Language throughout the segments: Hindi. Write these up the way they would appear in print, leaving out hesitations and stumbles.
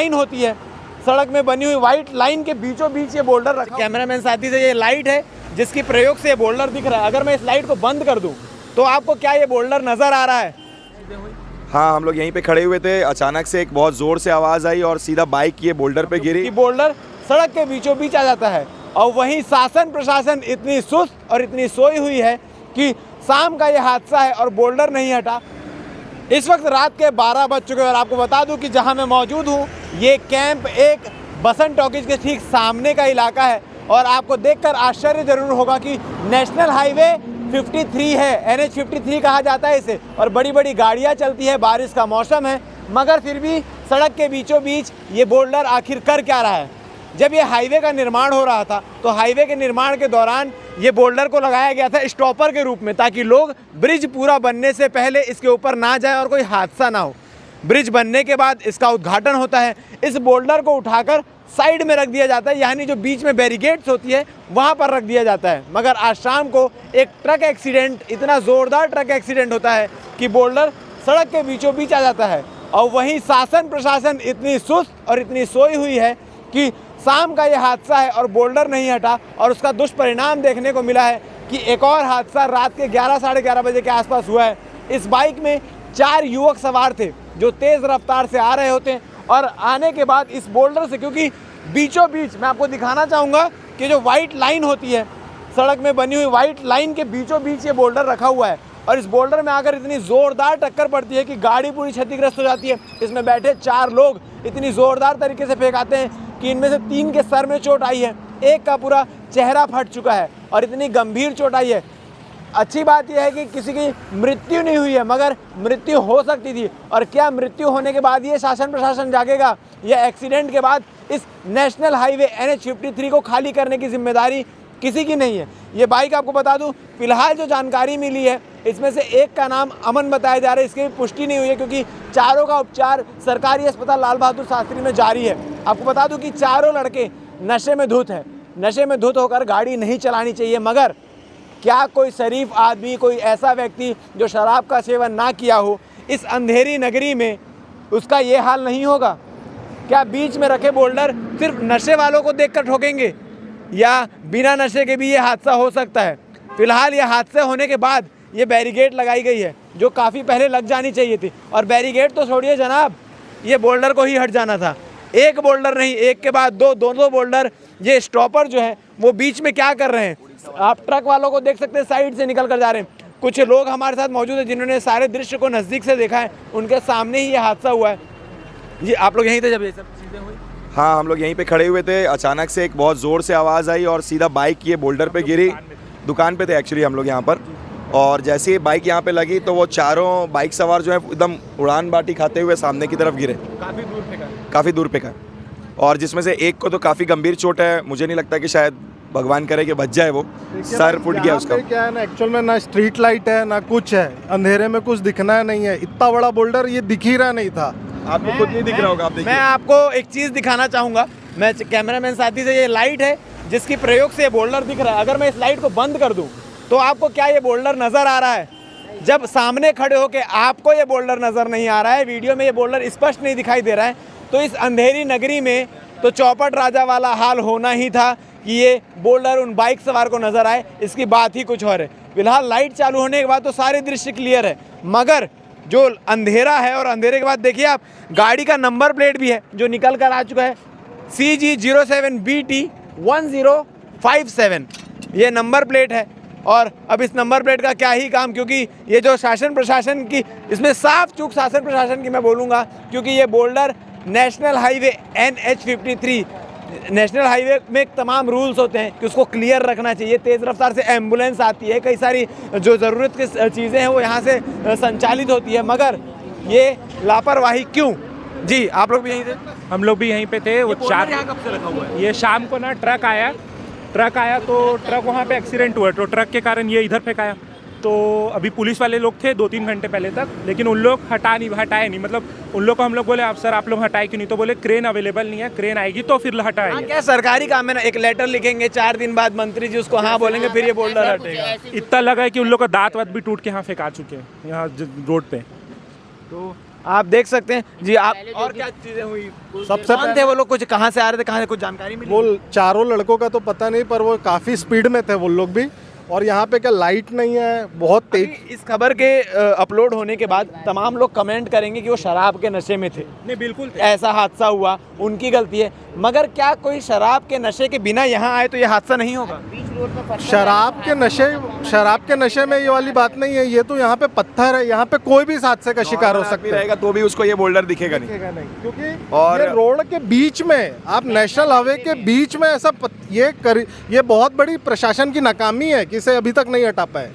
लाइन होती है, सड़क में बनी हुई वाइट लाइन के बीचों बीच ये बोल्डर रखा। कैमरामैन साथी से ये लाइट है जिसकी प्रयोग से ये बोल्डर दिख रहा है। अगर मैं इस लाइट को बंद कर दूं तो आपको क्या ये बोल्डर नजर आ रहा है? हाँ, हम लोग यहीं पे खड़े हुए थे, अचानक से एक बहुत जोर से आवाज आई और सीधा बाइक ये बोल्डर पे गिरी। बोल्डर सड़क के बीचों बीच आ जाता है और वहीं शासन प्रशासन इतनी सुस्त और इतनी सोई हुई है कि शाम का ये हादसा है और बोल्डर नहीं हटा। इस वक्त रात के 12 बज चुके हैं और आपको बता दूं कि जहां मैं मौजूद हूं ये कैंप एक बसंत टॉकीज के ठीक सामने का इलाका है और आपको देखकर आश्चर्य जरूर होगा कि नेशनल हाईवे 53 है, NH 53 कहा जाता है इसे, और बड़ी बड़ी गाड़ियां चलती है, बारिश का मौसम है, मगर फिर भी सड़क के बीचों बीच ये बोल्डर आखिर कर क्या रहा है? जब ये हाईवे का निर्माण हो रहा था तो हाईवे के निर्माण के दौरान ये बोल्डर को लगाया गया था स्टॉपर के रूप में, ताकि लोग ब्रिज पूरा बनने से पहले इसके ऊपर ना जाएं और कोई हादसा ना हो। ब्रिज बनने के बाद इसका उद्घाटन होता है, इस बोल्डर को उठाकर साइड में रख दिया जाता है, यानी जो बीच में बैरिकेड्स होती है वहाँ पर रख दिया जाता है। मगर आज शाम को एक ट्रक एक्सीडेंट, इतना ज़ोरदार ट्रक एक्सीडेंट होता है कि बोल्डर सड़क के बीचों बीच आ जाता है और वहीं शासन प्रशासन इतनी सुस्त और इतनी सोई हुई है कि शाम का ये हादसा है और बोल्डर नहीं हटा और उसका दुष्परिणाम देखने को मिला है कि एक और हादसा रात के 11 साढ़े 11 बजे के आसपास हुआ है। इस बाइक में 4 युवक सवार थे जो तेज़ रफ्तार से आ रहे होते हैं और आने के बाद इस बोल्डर से, क्योंकि बीचों बीच मैं आपको दिखाना चाहूँगा कि जो वाइट लाइन होती है, सड़क में बनी हुई वाइट लाइन के बीचों बीच ये बोल्डर रखा हुआ है और इस बोल्डर में आकर इतनी ज़ोरदार टक्कर पड़ती है कि गाड़ी पूरी क्षतिग्रस्त हो जाती है। इसमें बैठे 4 लोग इतनी ज़ोरदार तरीके से फेंकाते हैं कि इनमें से 3 के सर में चोट आई है, एक का पूरा चेहरा फट चुका है और इतनी गंभीर चोट आई है। अच्छी बात यह है कि किसी की मृत्यु नहीं हुई है, मगर मृत्यु हो सकती थी और क्या मृत्यु होने के बाद ये शासन प्रशासन जागेगा? यह एक्सीडेंट के बाद इस नेशनल हाईवे NH 53 को खाली करने की जिम्मेदारी किसी की नहीं है। ये बाइक आपको बता दूं, फिलहाल जो जानकारी मिली है इसमें से एक का नाम अमन बताया जा रहा है, इसकी पुष्टि नहीं हुई है क्योंकि चारों का उपचार सरकारी अस्पताल लाल बहादुर शास्त्री में जारी है। आपको बता दूं कि चारों लड़के नशे में धुत हैं। नशे में धुत होकर गाड़ी नहीं चलानी चाहिए, मगर क्या कोई शरीफ आदमी, कोई ऐसा व्यक्ति जो शराब का सेवन ना किया हो, इस अंधेरी नगरी में उसका ये हाल नहीं होगा? क्या बीच में रखे बोल्डर सिर्फ नशे वालों को देखकर ठोकेंगे या बिना नशे के भी ये हादसा हो सकता है? फिलहाल ये हादसे होने के बाद ये बैरिकेड लगाई गई है जो काफ़ी पहले लग जानी चाहिए थी, और बैरिकेड तो छोड़िए जनाब, ये बोल्डर को ही हट जाना था। एक बोल्डर नहीं, एक के बाद दोनों बोल्डर, ये स्टॉपर जो है वो बीच में क्या कर रहे हैं? आप ट्रक वालों को देख सकते हैं, साइड से निकल कर जा रहे हैं। कुछ लोग हमारे साथ मौजूद हैं जिन्होंने सारे दृश्य को नज़दीक से देखा है, उनके सामने ही ये हादसा हुआ है। जी, आप लोग यहीं थे जब ये सब चीज़ें हुई? हाँ, हम लोग यहीं पे खड़े हुए थे, अचानक से एक बहुत ज़ोर से आवाज़ आई और सीधा बाइक ये बोल्डर पे गिरी। दुकान पे थे एक्चुअली हम लोग यहाँ पर, और जैसे ही बाइक यहाँ पे लगी तो वो चारों बाइक सवार जो है एकदम उड़ान बाटी खाते हुए सामने की तरफ गिरे। काफ़ी दूर पे का, और जिसमें से एक को तो काफ़ी गंभीर चोट है। मुझे नहीं लगता कि शायद भगवान करे कि बच जाए, वो सर फूट गया उसका। क्या है ना, एक्चुअल में ना स्ट्रीट लाइट है ना कुछ है, अंधेरे में कुछ दिखना नहीं है। इतना बड़ा बोल्डर ये दिख ही रहा नहीं था। आपको खुद नहीं दिख रहा होगा, आप देखिए। मैं आपको एक चीज़ दिखाना चाहूँगा, मैं कैमरामैन साथी से, ये लाइट है जिसकी प्रयोग से ये बोल्डर दिख रहा है। अगर मैं इस लाइट को बंद कर दूँ तो आपको क्या ये बोल्डर नज़र आ रहा है? जब सामने खड़े होके आपको ये बोल्डर नज़र नहीं आ रहा है, वीडियो में ये बोल्डर स्पष्ट नहीं दिखाई दे रहा है, तो इस अंधेरी नगरी में तो चौपट राजा वाला हाल होना ही था कि ये बोल्डर उन बाइक सवार को नज़र आए। इसकी बात ही कुछ और है। फिलहाल लाइट चालू होने के बाद तो सारे दृश्य क्लियर है, मगर जो अंधेरा है, और अंधेरे के बाद देखिए आप, गाड़ी का नंबर प्लेट भी है जो निकल कर आ चुका है, CG07BT 1057, ये नंबर प्लेट है। और अब इस नंबर प्लेट का क्या ही काम, क्योंकि ये जो शासन प्रशासन की, इसमें साफ चूक शासन प्रशासन की मैं बोलूँगा, क्योंकि ये boulder national highway NH 53, national highway में तमाम रूल्स होते हैं कि उसको क्लियर रखना चाहिए। तेज़ रफ्तार से एम्बुलेंस आती है, कई सारी जो ज़रूरत की चीज़ें हैं वो यहाँ से संचालित होती है, मगर ये लापरवाही क्यों? जी, आप लोग भी यहीं थे? हम लोग भी यहीं पे थे। वो 4 यहाँ कब से रखा हुआ है? ये शाम को ना ट्रक आया तो ट्रक वहाँ पे एक्सीडेंट हुआ, तो ट्रक के कारण ये इधर फेंकाया। तो अभी पुलिस वाले लोग थे 2-3 घंटे पहले तक, लेकिन उन लोग हटाए नहीं, मतलब उन लोग को हम लोग बोले आप सर आप लोग हटाए क्यों नहीं, तो बोले क्रेन अवेलेबल नहीं है, क्रेन आएगी तो फिर हटाएंगे। क्या सरकारी काम है ना, एक लेटर लिखेंगे, 4 दिन बाद मंत्री जी उसको हाँ बोलेंगे, फिर ये बोल्डर हटेगा। इतना लगा है कि उन लोग का दांत वात भी टूट के यहाँ फेंका चुके हैं, यहाँ रोड पे। तो आप देख सकते हैं जी। आप और क्या चीजें हुई? सबसे कौन थे वो लोग, कुछ कहाँ से आ रहे थे, कहाँ से कुछ जानकारी मिली? वो चारों लड़कों का तो पता नहीं, पर वो काफ़ी स्पीड में थे वो लोग भी। और यहाँ पे क्या लाइट नहीं है, बहुत तेज। अभी इस खबर के अपलोड होने के बाद तमाम लोग कमेंट करेंगे कि वो शराब के नशे में थे, नहीं बिल्कुल थे। ऐसा हादसा हुआ, उनकी गलती है। मगर क्या कोई शराब के नशे के बिना यहाँ आए तो ये हादसा नहीं होगा? शराब के नशे में ये वाली बात नहीं है। ये तो यहाँ पे पत्थर है, यहाँ पे कोई भी इस हादसे का शिकार हो सकता है। रहेगा तो भी उसको ये बोल्डर दिखेगा नहीं। दिखेगा नहीं, क्योंकि और- ये रोड के बीच में, आप नेशनल हाईवे के बीच में ऐसा ये बहुत बड़ी प्रशासन की नाकामी है कि इसे अभी तक नहीं हटा पाए।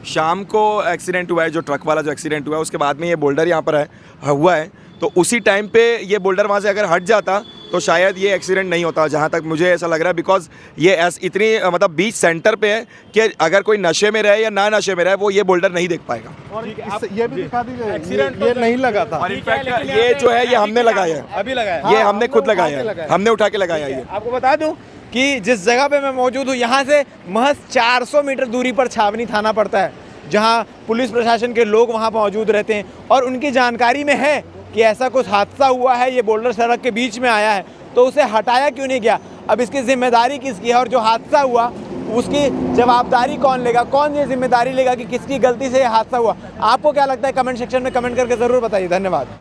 शाम को एक्सीडेंट हुआ है, जो ट्रक वाला जो एक्सीडेंट हुआ है, उसके बाद में ये बोल्डर यहाँ पर हुआ है। तो उसी टाइम पे ये बोल्डर वहाँ से अगर हट जाता तो शायद ये एक्सीडेंट नहीं होता, जहाँ तक मुझे ऐसा लग रहा है। बिकॉज ये इतनी मतलब बीच सेंटर पे है कि अगर कोई नशे में रहे या ना नशे में रहे, वो ये बोल्डर नहीं देख पाएगा। और ये भी दिखा दीजिए, एक्सीडेंट ये नहीं लगा था। और इनफैक्ट ये जो है ये हमने लगाया है, अभी लगाया? ये हाँ, हमने खुद हमने उठा लगाया के है, लगाया। हमने उठा के लगाया ये। आपको बता दूं कि जिस जगह पे मैं मौजूद हूँ यहाँ से महज 400 मीटर दूरी पर छावनी थाना पड़ता है, जहाँ पुलिस प्रशासन के लोग वहाँ मौजूद रहते हैं और उनकी जानकारी में है कि ऐसा कुछ हादसा हुआ है, ये बोल्डर सड़क के बीच में आया है, तो उसे हटाया क्यों नहीं गया? अब इसकी जिम्मेदारी किसकी है और जो हादसा हुआ उसकी जवाबदारी कौन लेगा? कौन ये जिम्मेदारी लेगा कि किसकी गलती से ये हादसा हुआ? आपको क्या लगता है? कमेंट सेक्शन में कमेंट करके ज़रूर बताइए। धन्यवाद।